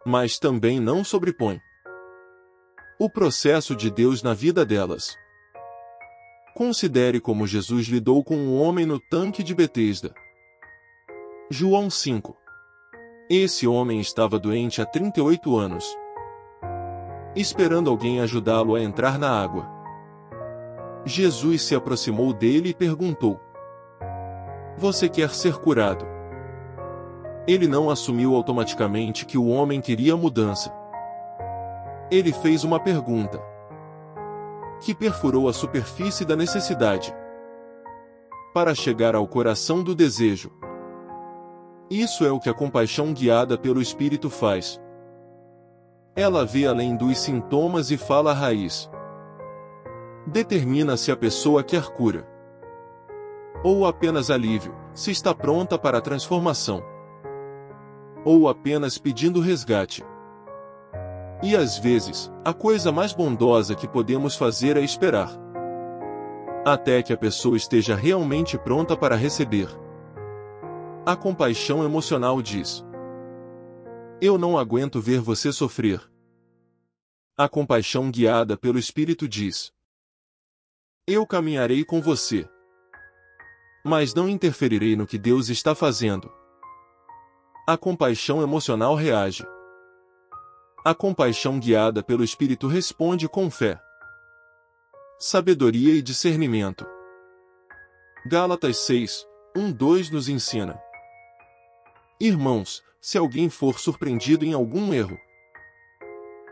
mas também não sobrepõe o processo de Deus na vida delas. Considere como Jesus lidou com um homem no tanque de Betesda. João 5. Esse homem estava doente há 38 anos, esperando alguém ajudá-lo a entrar na água. Jesus se aproximou dele e perguntou: Você quer ser curado? Ele não assumiu automaticamente que o homem queria mudança. Ele fez uma pergunta que perfurou a superfície da necessidade para chegar ao coração do desejo. Isso é o que a compaixão guiada pelo Espírito faz. Ela vê além dos sintomas e fala a raiz. Determina se a pessoa quer cura ou apenas alívio, se está pronta para a transformação ou apenas pedindo resgate. E às vezes, a coisa mais bondosa que podemos fazer é esperar até que a pessoa esteja realmente pronta para receber. A compaixão emocional diz: Eu não aguento ver você sofrer. A compaixão guiada pelo Espírito diz: Eu caminharei com você, mas não interferirei no que Deus está fazendo. A compaixão emocional reage. A compaixão guiada pelo Espírito responde com fé, sabedoria e discernimento. Gálatas 6, 1-2 nos ensina: Irmãos, se alguém for surpreendido em algum erro,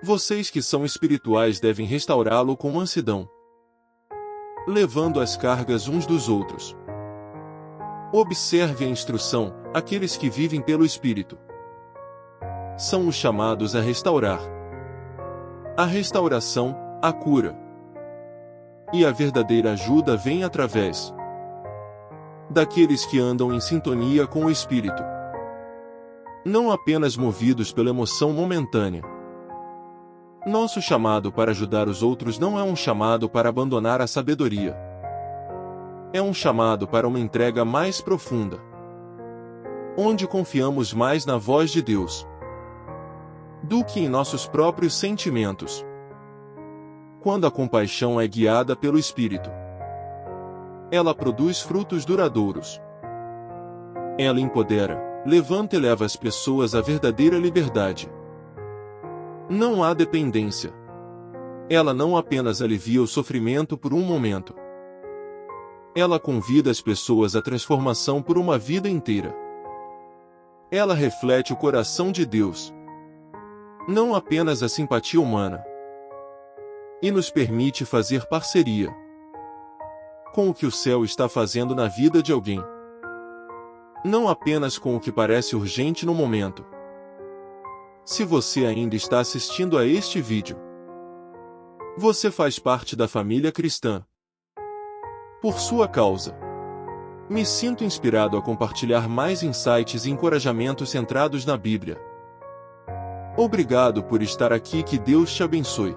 vocês que são espirituais devem restaurá-lo com mansidão, levando as cargas uns dos outros. Observe a instrução: aqueles que vivem pelo Espírito são os chamados a restaurar. A restauração, a cura e a verdadeira ajuda vem através daqueles que andam em sintonia com o Espírito, não apenas movidos pela emoção momentânea. Nosso chamado para ajudar os outros não é um chamado para abandonar a sabedoria. É um chamado para uma entrega mais profunda, onde confiamos mais na voz de Deus do que em nossos próprios sentimentos. Quando a compaixão é guiada pelo Espírito, ela produz frutos duradouros. Ela empodera, levanta e leva as pessoas à verdadeira liberdade. Não há dependência. Ela não apenas alivia o sofrimento por um momento. Ela convida as pessoas à transformação por uma vida inteira. Ela reflete o coração de Deus, não apenas a simpatia humana, e nos permite fazer parceria com o que o céu está fazendo na vida de alguém, não apenas com o que parece urgente no momento. Se você ainda está assistindo a este vídeo, você faz parte da família cristã. Por sua causa, me sinto inspirado a compartilhar mais insights e encorajamentos centrados na Bíblia. Obrigado por estar aqui e que Deus te abençoe.